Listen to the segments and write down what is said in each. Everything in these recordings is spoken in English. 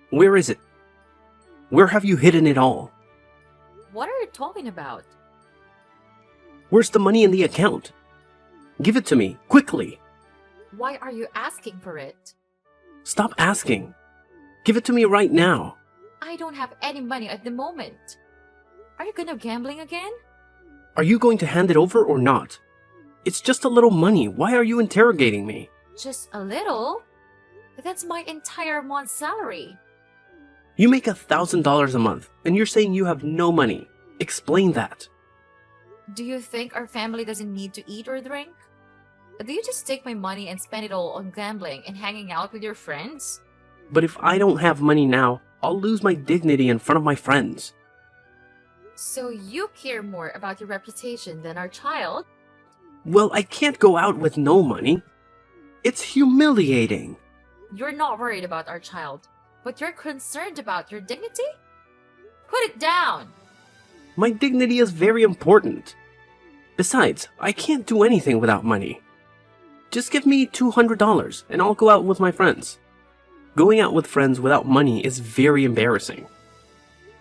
Where is it? Where have you hidden it all? What are you talking about? Where's the money in the account? Give it to me, quickly. Why are you asking for it? Stop asking. Give it to me right now. I don't have any money at the moment. Are you gonna gambling again? Are you going to hand it over or not? It's just a little money. Why are you interrogating me? Just a little? That's my entire month's salary. You make $1,000 a month, and you're saying you have no money. Explain that. Do you think our family doesn't need to eat or drink? Do you just take my money and spend it all on gambling and hanging out with your friends? But if I don't have money now, I'll lose my dignity in front of my friends. So you care more about your reputation than our child? Well, I can't go out with no money. It's humiliating. You're not worried about our child, but you're concerned about your dignity? Put it down! My dignity is very important. Besides, I can't do anything without money. Just give me $200 and I'll go out with my friends. Going out with friends without money is very embarrassing.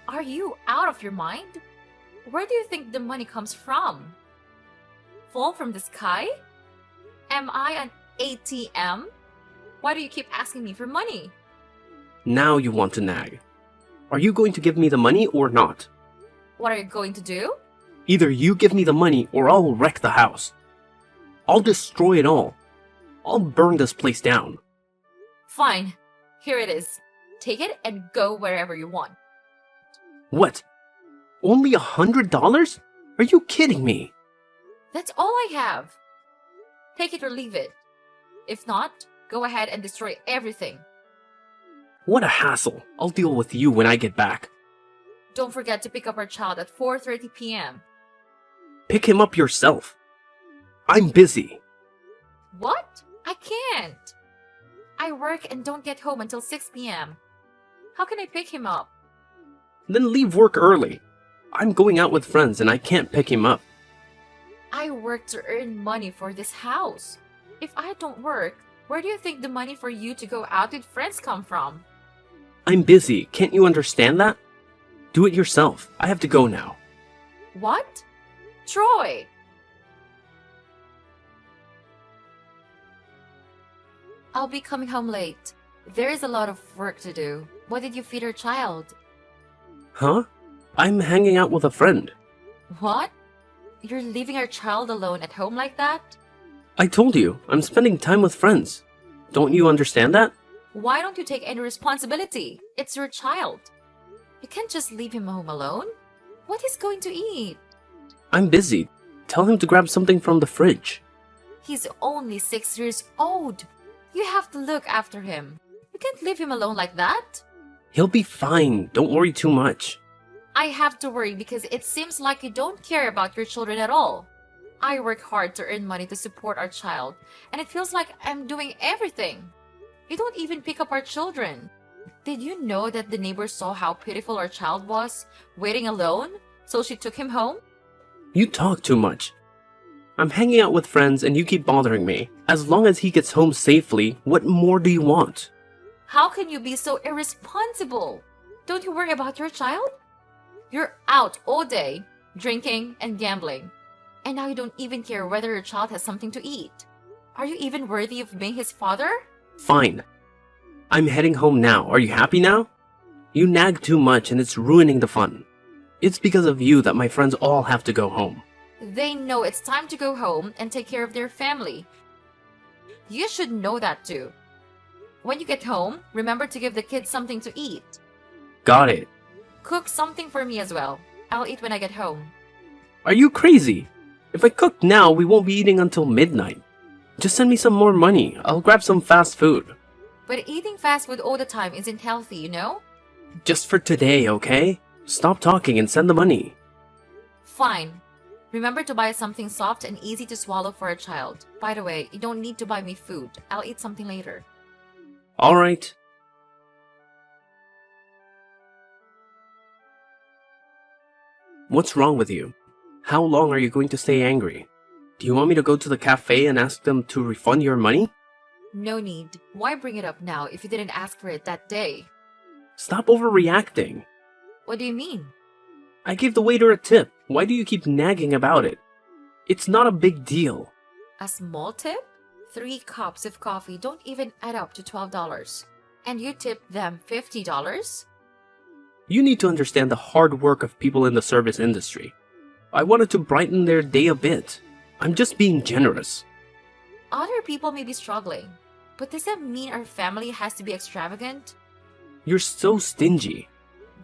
Are you out of your mind? Where do you think the money comes from? Fall from the sky? Am I an ATM? Why do you keep asking me for money? Now you want to nag. Are you going to give me the money or not? What are you going to do? Either you give me the money or I'll wreck the house. I'll destroy it all. I'll burn this place down. Fine. Here it is. Take it and go wherever you want. What? Only $100? Are you kidding me? That's all I have. Take it or leave it. If not, go ahead and destroy everything. What a hassle. I'll deal with you when I get back. Don't forget to pick up our child at 4:30 p.m. Pick him up yourself. I'm busy. What? I can't. I work and don't get home until 6 p.m. How can I pick him up? Then leave work early. I'm going out with friends and I can't pick him up. I work to earn money for this house. If I don't work, where do you think the money for you to go out with friends come from? I'm busy. Can't you understand that? Do it yourself. I have to go now. What? Troy! I'll be coming home late. There is a lot of work to do. What did you feed our child? Huh? I'm hanging out with a friend. What? You're leaving our child alone at home like that? I told you, I'm spending time with friends. Don't you understand that? Why don't you take any responsibility? It's your child. You can't just leave him home alone. What is going to eat? I'm busy. Tell him to grab something from the fridge. He's only 6 years old. You have to look after him. You can't leave him alone like that. He'll be fine. Don't worry too much. I have to worry because it seems like you don't care about your children at all. I work hard to earn money to support our child, and it feels like I'm doing everything. You don't even pick up our children. Did you know that the neighbor saw how pitiful our child was, waiting alone, so she took him home? You talk too much. I'm hanging out with friends and you keep bothering me. As long as he gets home safely, what more do you want? How can you be so irresponsible? Don't you worry about your child? You're out all day, drinking and gambling. And now you don't even care whether your child has something to eat. Are you even worthy of being his father? Fine. I'm heading home now. Are you happy now? You nag too much and it's ruining the fun. It's because of you that my friends all have to go home. They know it's time to go home and take care of their family. You should know that too. When you get home, remember to give the kids something to eat. Got it. Cook something for me as well. I'll eat when I get home. Are you crazy? If I cook now, we won't be eating until midnight. Just send me some more money. I'll grab some fast food. But eating fast food all the time isn't healthy, you know? Just for today, okay? Stop talking and send the money. Fine. Remember to buy something soft and easy to swallow for a child. By the way, you don't need to buy me food. I'll eat something later. Alright. What's wrong with you? How long are you going to stay angry? Do you want me to go to the cafe and ask them to refund your money? No need. Why bring it up now if you didn't ask for it that day? Stop overreacting. What do you mean? I gave the waiter a tip. Why do you keep nagging about it? It's not a big deal. A small tip? 3 cups of coffee don't even add up to $12. And you tip them $50? You need to understand the hard work of people in the service industry. I wanted to brighten their day a bit. I'm just being generous. Other people may be struggling, but does that mean our family has to be extravagant? You're so stingy.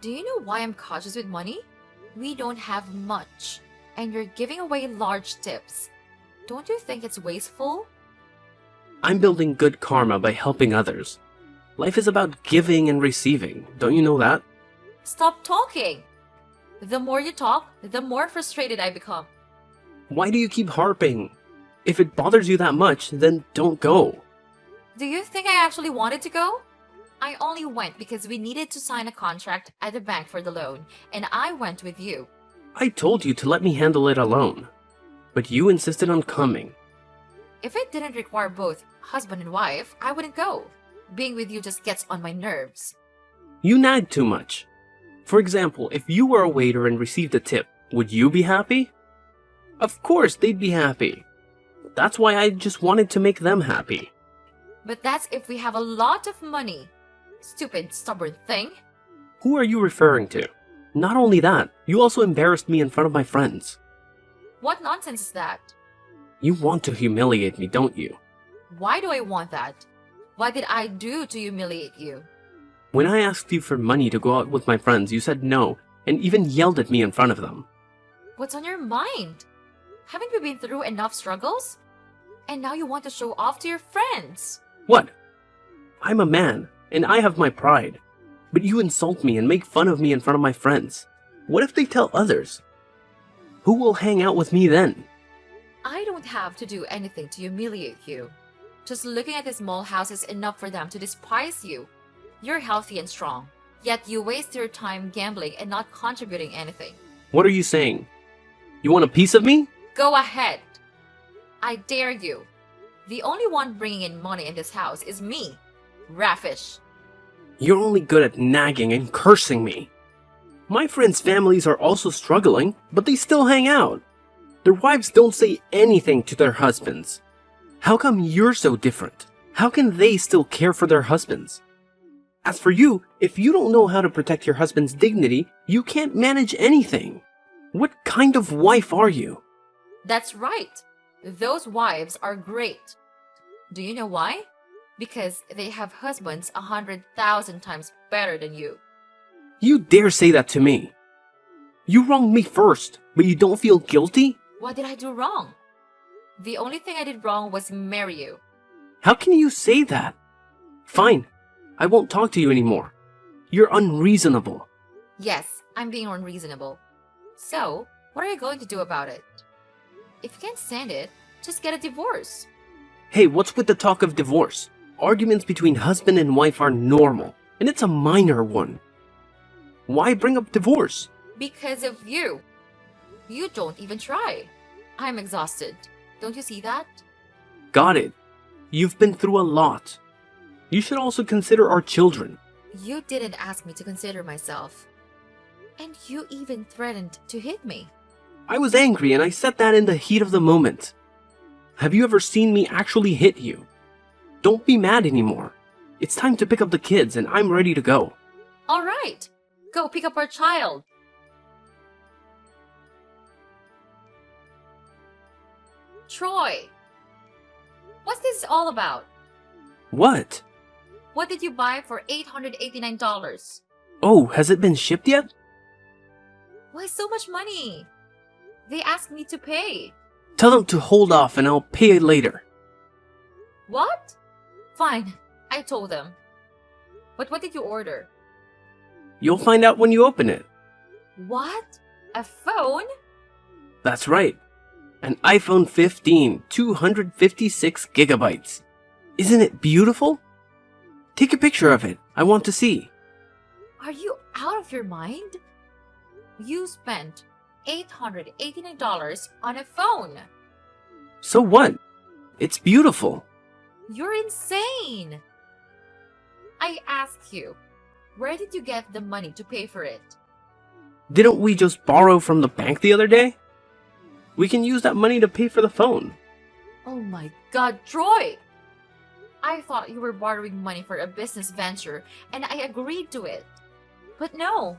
Do you know why I'm cautious with money? We don't have much, and you're giving away large tips. Don't you think it's wasteful? I'm building good karma by helping others. Life is about giving and receiving. Don't you know that? Stop talking! The more you talk, the more frustrated I become. Why do you keep harping? If it bothers you that much, then don't go. Do you think I actually wanted to go? I only went because we needed to sign a contract at the bank for the loan, and I went with you. I told you to let me handle it alone. But you insisted on coming. If it didn't require both husband and wife, I wouldn't go. Being with you just gets on my nerves. You nag too much. For example, if you were a waiter and received a tip, would you be happy? Of course they'd be happy. That's why I just wanted to make them happy. But that's if we have a lot of money. Stupid, stubborn thing. Who are you referring to? Not only that, you also embarrassed me in front of my friends. What nonsense is that? You want to humiliate me, don't you? Why do I want that? What did I do to humiliate you? When I asked you for money to go out with my friends, you said no, and even yelled at me in front of them. What's on your mind? Haven't we been through enough struggles? And now you want to show off to your friends. What? I'm a man, and I have my pride. But you insult me and make fun of me in front of my friends. What if they tell others? Who will hang out with me then? I don't have to do anything to humiliate you. Just looking at this small house is enough for them to despise you. You're healthy and strong, yet you waste your time gambling and not contributing anything. What are you saying? You want a piece of me? Go ahead. I dare you. The only one bringing in money in this house is me, Raffish. You're only good at nagging and cursing me. My friends' families are also struggling, but they still hang out. Their wives don't say anything to their husbands. How come you're so different? How can they still care for their husbands? As for you, if you don't know how to protect your husband's dignity, you can't manage anything. What kind of wife are you? That's right. Those wives are great. Do you know why? Because they have husbands 100,000 times better than you. You dare say that to me? You wronged me first, but you don't feel guilty? What did I do wrong? The only thing I did wrong was marry you. How can you say that? Fine, I won't talk to you anymore. You're unreasonable. Yes, I'm being unreasonable. So, what are you going to do about it? If you can't stand it, just get a divorce. Hey, what's with the talk of divorce? Arguments between husband and wife are normal, and it's a minor one. Why bring up divorce? Because of you. You don't even try. I'm exhausted. Don't you see that? Got it. You've been through a lot. You should also consider our children. You didn't ask me to consider myself. And you even threatened to hit me. I was angry and I said that in the heat of the moment. Have you ever seen me actually hit you? Don't be mad anymore. It's time to pick up the kids and I'm ready to go. All right. Go pick up our child. Troy. What's this all about? What? What did you buy for $889? Oh, has it been shipped yet? Why so much money? They asked me to pay. Tell them to hold off and I'll pay it later. What? Fine, I told them. But what did you order? You'll find out when you open it. What? A phone? That's right. An iPhone 15, 256 gigabytes. Isn't it beautiful? Take a picture of it. I want to see. Are you out of your mind? You spent $889 on a phone. So what? It's beautiful. You're insane. I ask you, Where did you get the money to pay for it? Didn't we just borrow from the bank the other day? We can use that money to pay for the phone. Oh my god, Troy! I thought you were borrowing money for a business venture and I agreed to it. But no.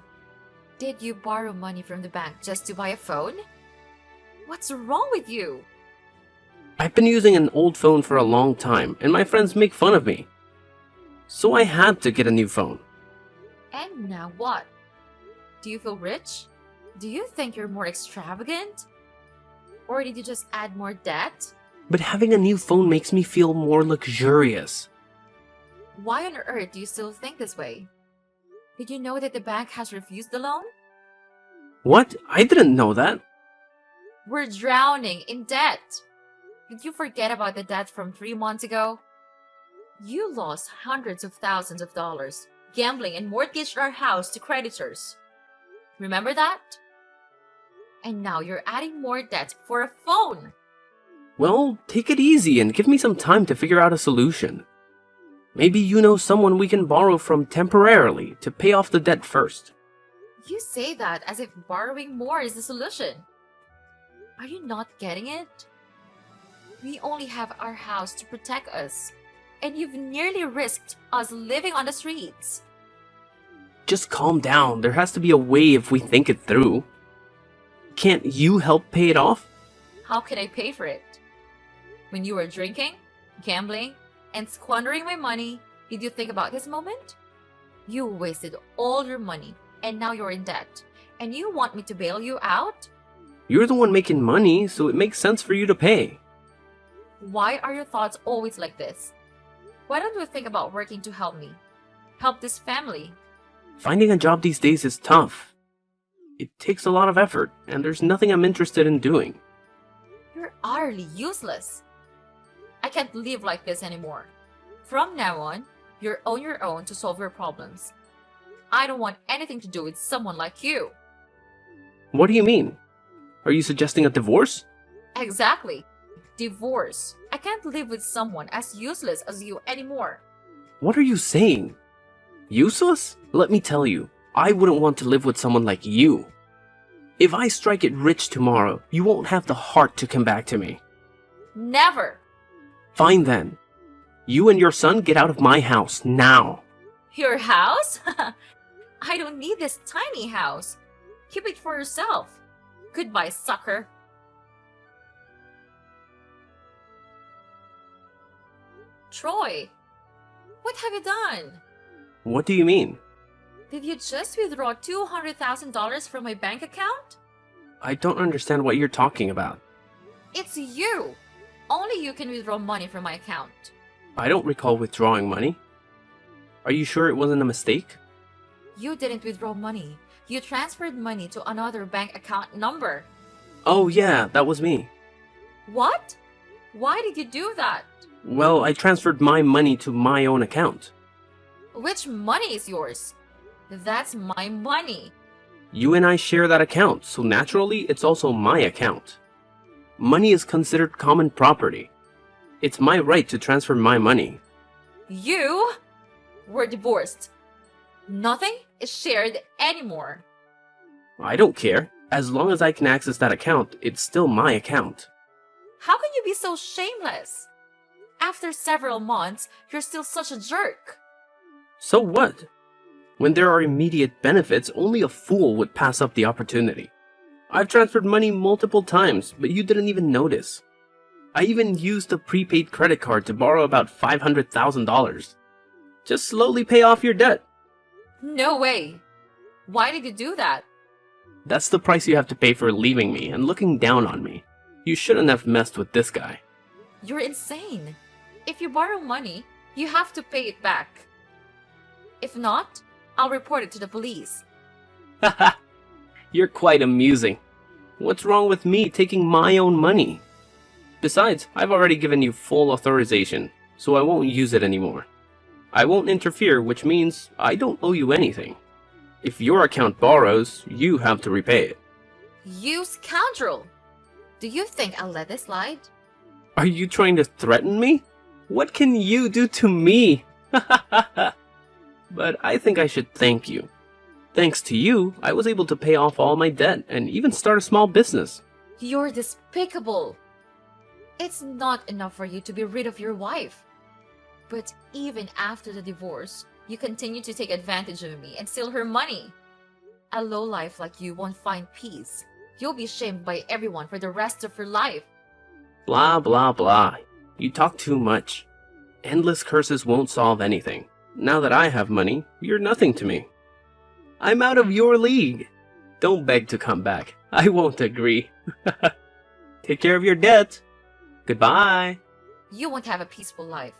Did you borrow money from the bank just to buy a phone? What's wrong with you? I've been using an old phone for a long time, and my friends make fun of me. So I had to get a new phone. And now what? Do you feel rich? Do you think you're more extravagant? Or did you just add more debt? But having a new phone makes me feel more luxurious. Why on earth do you still think this way? Did you know that the bank has refused the loan? What? I didn't know that. We're drowning in debt. Did you forget about the debt from 3 months ago? You lost hundreds of thousands of dollars gambling and mortgaged our house to creditors. Remember that? And now you're adding more debt for a phone. Well, take it easy and give me some time to figure out a solution. Maybe you know someone we can borrow from temporarily to pay off the debt first. You say that as if borrowing more is the solution. Are you not getting it? We only have our house to protect us, and you've nearly risked us living on the streets. Just calm down. There has to be a way if we think it through. Can't you help pay it off? How can I pay for it? When you were drinking, gambling, and squandering my money, did you think about this moment? You wasted all your money, and now you're in debt, and you want me to bail you out? You're the one making money, so it makes sense for you to pay. Why are your thoughts always like this? Why don't you think about working to help me? Help this family? Finding a job these days is tough. It takes a lot of effort, and there's nothing I'm interested in doing. You're utterly useless. I can't live like this anymore. From now on, you're on your own to solve your problems. I don't want anything to do with someone like you. What do you mean? Are you suggesting a divorce? Exactly. Divorce. I can't live with someone as useless as you anymore. What are you saying? Useless? Let me tell you, I wouldn't want to live with someone like you. If I strike it rich tomorrow, you won't have the heart to come back to me. Never. Fine then. You and your son get out of my house now. Your house? I don't need this tiny house. Keep it for yourself. Goodbye, sucker. Troy, what have you done? What do you mean? Did you just withdraw $200,000 from my bank account? I don't understand what you're talking about. It's you! Only you can withdraw money from my account. I don't recall withdrawing money. Are you sure it wasn't a mistake? You didn't withdraw money. You transferred money to another bank account number. Oh yeah, that was me. What? Why did you do that? Well, I transferred my money to my own account. Which money is yours? That's my money. You and I share that account, so naturally it's also my account. Money is considered common property. It's my right to transfer my money. You? We're divorced. Nothing is shared anymore. I don't care. As long as I can access that account, it's still my account. How can you be so shameless? After several months, you're still such a jerk. So what? When there are immediate benefits, only a fool would pass up the opportunity. I've transferred money multiple times, but you didn't even notice. I even used a prepaid credit card to borrow about $500,000. Just slowly pay off your debt. No way. Why did you do that? That's the price you have to pay for leaving me and looking down on me. You shouldn't have messed with this guy. You're insane. If you borrow money, you have to pay it back. If not, I'll report it to the police. Haha, you're quite amusing. What's wrong with me taking my own money? Besides, I've already given you full authorization, so I won't use it anymore. I won't interfere, which means I don't owe you anything. If your account borrows, you have to repay it. You scoundrel! Do you think I'll let this slide? Are you trying to threaten me? What can you do to me? but I think I should thank you. Thanks to you, I was able to pay off all my debt and even start a small business. You're despicable. It's not enough for you to be rid of your wife. But even after the divorce, you continue to take advantage of me and steal her money. A lowlife like you won't find peace. You'll be shamed by everyone for the rest of your life. Blah, blah, blah. You talk too much. Endless curses won't solve anything. Now that I have money, you're nothing to me. I'm out of your league. Don't beg to come back. I won't agree. Take care of your debt. Goodbye. You won't have a peaceful life.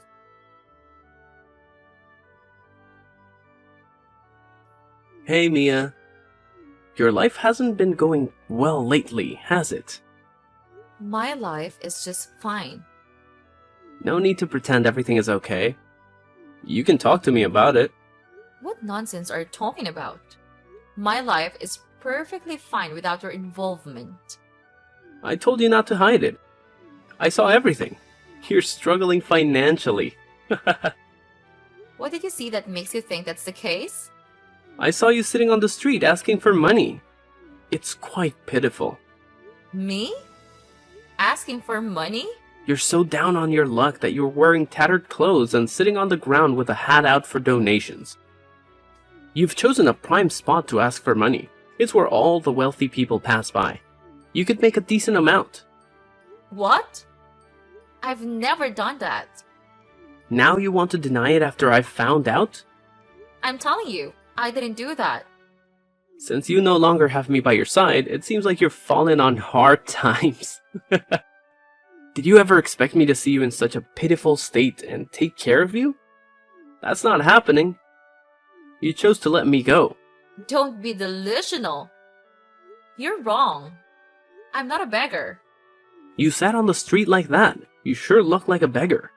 Hey, Mia. Your life hasn't been going well lately, has it? My life is just fine. No need to pretend everything is okay. You can talk to me about it. What nonsense are you talking about? My life is perfectly fine without your involvement. I told you not to hide it. I saw everything. You're struggling financially. What did you see that makes you think that's the case? I saw you sitting on the street asking for money. It's quite pitiful. Me? Asking for money? You're so down on your luck that you're wearing tattered clothes and sitting on the ground with a hat out for donations. You've chosen a prime spot to ask for money. It's where all the wealthy people pass by. You could make a decent amount. What? I've never done that. Now you want to deny it after I've found out? I'm telling you, I didn't do that. Since you no longer have me by your side, it seems like you're fallen on hard times. Did you ever expect me to see you in such a pitiful state and take care of you? That's not happening. You chose to let me go. Don't be delusional. You're wrong. I'm not a beggar. You sat on the street like that. You sure look like a beggar.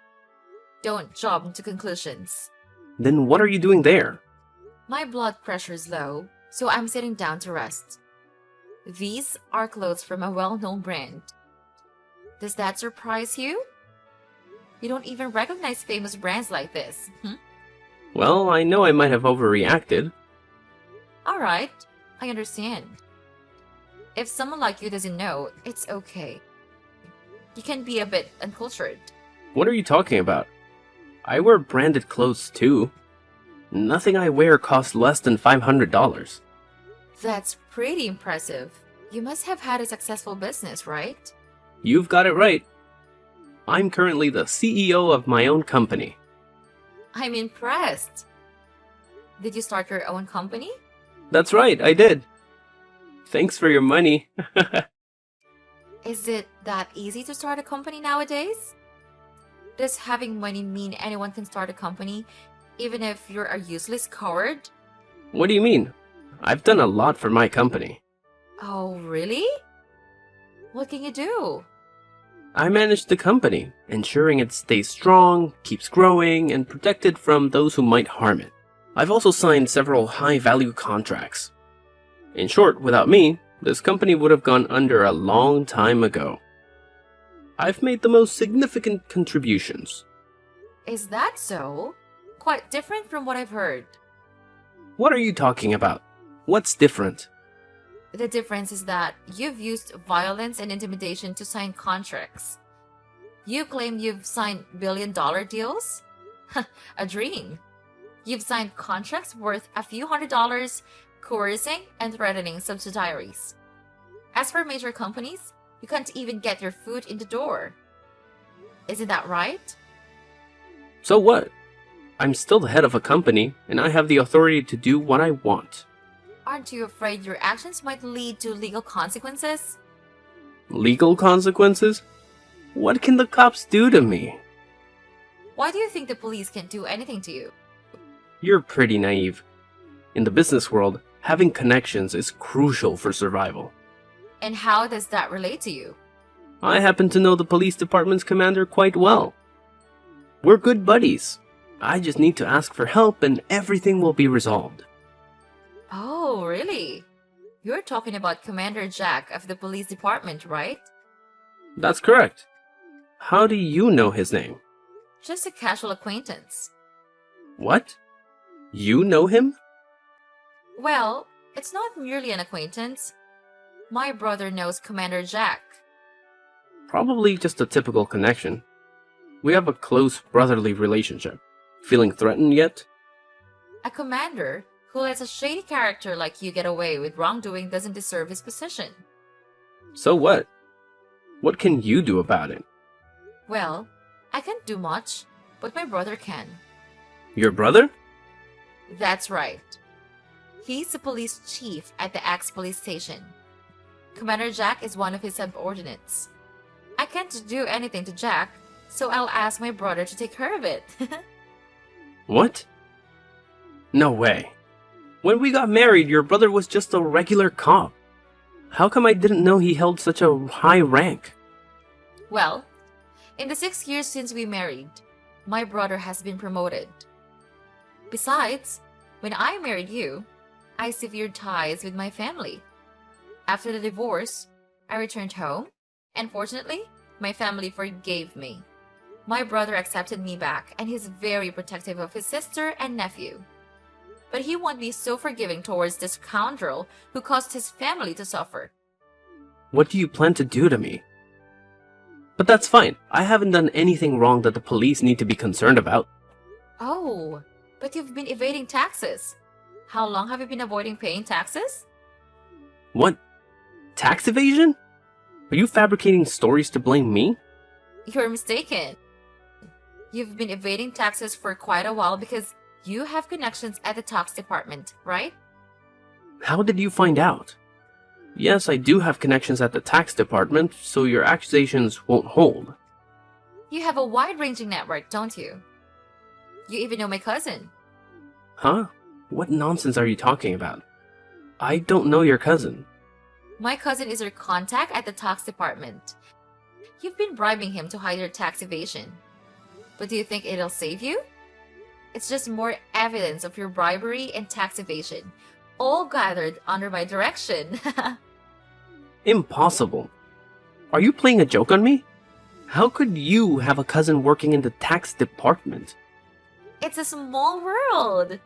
Don't jump to conclusions. Then what are you doing there? My blood pressure is low, so I'm sitting down to rest. These are clothes from a well-known brand. Does that surprise you? You don't even recognize famous brands like this. Well, I know I might have overreacted. Alright, I understand. If someone like you doesn't know, it's okay. You can be a bit uncultured. What are you talking about? I wear branded clothes too. Nothing I wear costs less than $500. That's pretty impressive. You must have had a successful business, right? You've got it right. I'm currently the CEO of my own company. I'm impressed. Did you start your own company? That's right, I did. Thanks for your money. Is it that easy to start a company nowadays? Does having money mean anyone can start a company, even if you're a useless coward? What do you mean? I've done a lot for my company. Oh, really? What can you do? I manage the company, ensuring it stays strong, keeps growing, and protected from those who might harm it. I've also signed several high-value contracts. In short, without me, this company would have gone under a long time ago. I've made the most significant contributions. Is that so? Quite different from what I've heard. What are you talking about? What's different? The difference is that you've used violence and intimidation to sign contracts. You claim you've signed billion-dollar deals? A dream. You've signed contracts worth a few $100s, coercing and threatening subsidiaries. As for major companies, you can't even get your foot in the door. Isn't that right? So what? I'm still the head of a company, and I have the authority to do what I want. Aren't you afraid your actions might lead to legal consequences? Legal consequences? What can the cops do to me? Why do you think the police can't do anything to you? You're pretty naive. In the business world, having connections is crucial for survival. And how does that relate to you? I happen to know the police department's commander quite well. We're good buddies. I just need to ask for help and everything will be resolved. Oh, really? You're talking about Commander Jack of the police department, right? That's correct. How do you know his name? Just a casual acquaintance. What? You know him? Well, it's not merely an acquaintance. My brother knows Commander Jack. Probably just a typical connection. We have a close brotherly relationship. Feeling threatened yet? A commander who lets a shady character like you get away with wrongdoing doesn't deserve his position. So what? What can you do about it? Well, I can't do much, but my brother can. Your brother? That's right. He's the police chief at the Axe police station. Commander Jack is one of his subordinates. I can't do anything to Jack, so I'll ask my brother to take care of it. What? No way. When we got married, your brother was just a regular cop. How come I didn't know he held such a high rank? Well, in the 6 years since we married, my brother has been promoted. Besides, when I married you, I severed ties with my family. After the divorce, I returned home, and fortunately, my family forgave me. My brother accepted me back, and he's very protective of his sister and nephew. But he won't be so forgiving towards this scoundrel who caused his family to suffer. What do you plan to do to me? But that's fine. I haven't done anything wrong that the police need to be concerned about. Oh, but you've been evading taxes. How long have you been avoiding paying taxes? What? Tax evasion? Are you fabricating stories to blame me? You're mistaken. You've been evading taxes for quite a while because you have connections at the tax department, right? How did you find out? Yes, I do have connections at the tax department, so your accusations won't hold. You have a wide-ranging network, don't you? You even know my cousin. Huh? What nonsense are you talking about? I don't know your cousin. My cousin is your contact at the tax department. You've been bribing him to hide your tax evasion. But do you think it'll save you? It's just more evidence of your bribery and tax evasion, all gathered under my direction. Impossible. Are you playing a joke on me? How could you have a cousin working in the tax department? It's a small world.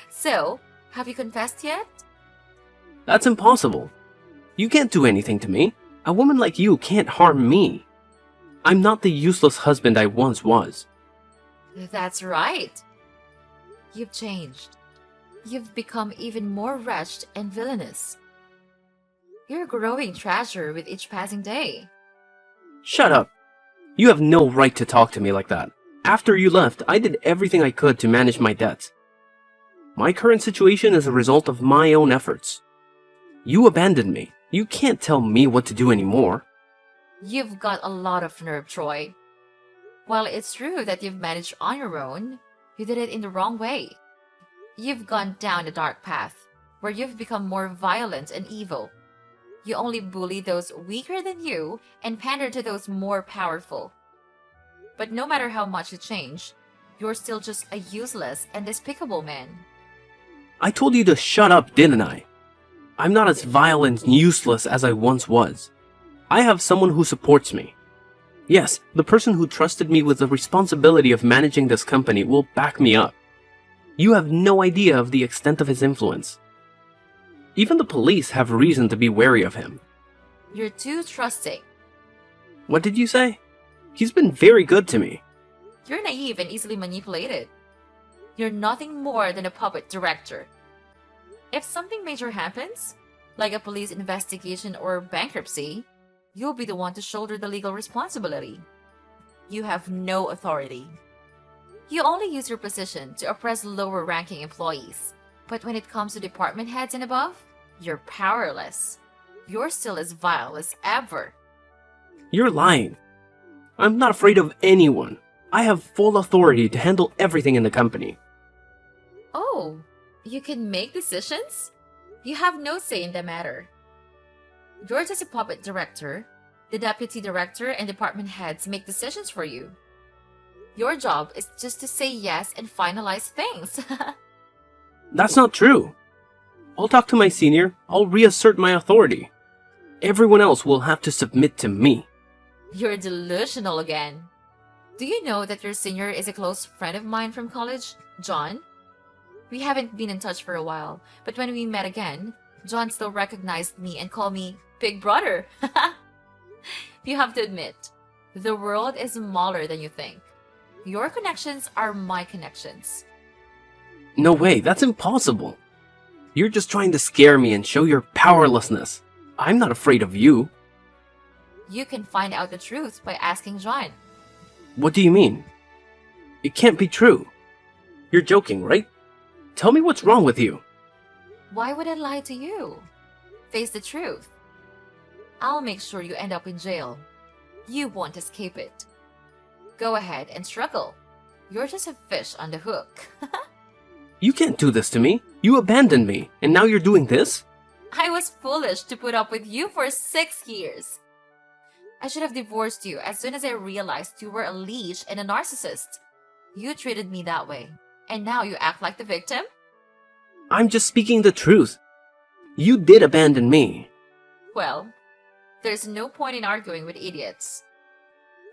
So, have you confessed yet? That's impossible. You can't do anything to me. A woman like you can't harm me. I'm not the useless husband I once was. That's right. You've changed. You've become even more wretched and villainous. You're a growing treasure with each passing day. Shut up. You have no right to talk to me like that. After you left, I did everything I could to manage my debts. My current situation is a result of my own efforts. You abandoned me. You can't tell me what to do anymore. You've got a lot of nerve, Troy. While it's true that you've managed on your own, you did it in the wrong way. You've gone down a dark path, where you've become more violent and evil. You only bully those weaker than you and pander to those more powerful. But no matter how much you change, you're still just a useless and despicable man. I told you to shut up, didn't I? I'm not as vile and useless as I once was. I have someone who supports me. Yes, the person who trusted me with the responsibility of managing this company will back me up. You have no idea of the extent of his influence. Even the police have reason to be wary of him. You're too trusting. What did you say? He's been very good to me. You're naive and easily manipulated. You're nothing more than a puppet director. If something major happens, like a police investigation or bankruptcy, you'll be the one to shoulder the legal responsibility. You have no authority. You only use your position to oppress lower-ranking employees. But when it comes to department heads and above, you're powerless. You're still as vile as ever. You're lying. I'm not afraid of anyone. I have full authority to handle everything in the company. Oh, you can make decisions? You have no say in the matter. You're just a puppet director. The deputy director and department heads make decisions for you. Your job is just to say yes and finalize things. That's not true. I'll talk to my senior. I'll reassert my authority. Everyone else will have to submit to me. You're delusional again. Do you know that your senior is a close friend of mine from college, John? We haven't been in touch for a while, but when we met again, John still recognized me and called me Big Brother. You have to admit, the world is smaller than you think. Your connections are my connections. No way, that's impossible. You're just trying to scare me and show your powerlessness. I'm not afraid of you. You can find out the truth by asking John. What do you mean? It can't be true. You're joking, right? Tell me what's wrong with you. Why would I lie to you? Face the truth. I'll make sure you end up in jail. You won't escape it. Go ahead and struggle. You're just a fish on the hook. You can't do this to me. You abandoned me, and now you're doing this? I was foolish to put up with you for 6 years. I should have divorced you as soon as I realized you were a leech and a narcissist. You treated me that way, and now you act like the victim? I'm just speaking the truth. You did abandon me. Well, there's no point in arguing with idiots.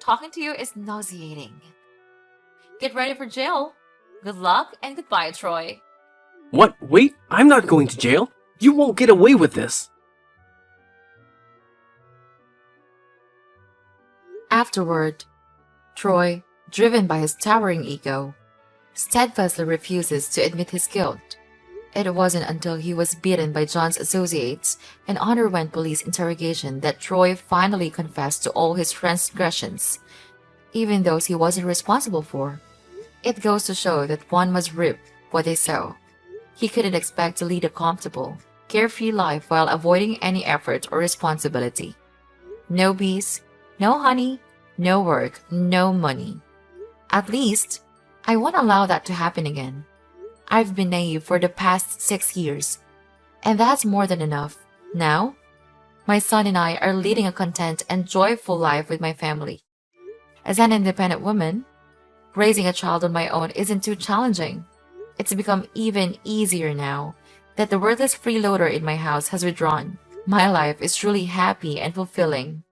Talking to you is nauseating. Get ready for jail. Good luck and goodbye, Troy. What? Wait, I'm not going to jail. You won't get away with this. Afterward, Troy, driven by his towering ego, steadfastly refuses to admit his guilt. It wasn't until he was beaten by John's associates and underwent police interrogation that Troy finally confessed to all his transgressions, even those he wasn't responsible for. It goes to show that one must reap what they sow. He couldn't expect to lead a comfortable, carefree life while avoiding any effort or responsibility. No bees, no honey, no work, no money. At least, I won't allow that to happen again. I've been naive for the past 6 years, and that's more than enough. Now, my son and I are leading a content and joyful life with my family. As an independent woman, raising a child on my own isn't too challenging. It's become even easier now that the worthless freeloader in my house has withdrawn. My life is truly happy and fulfilling.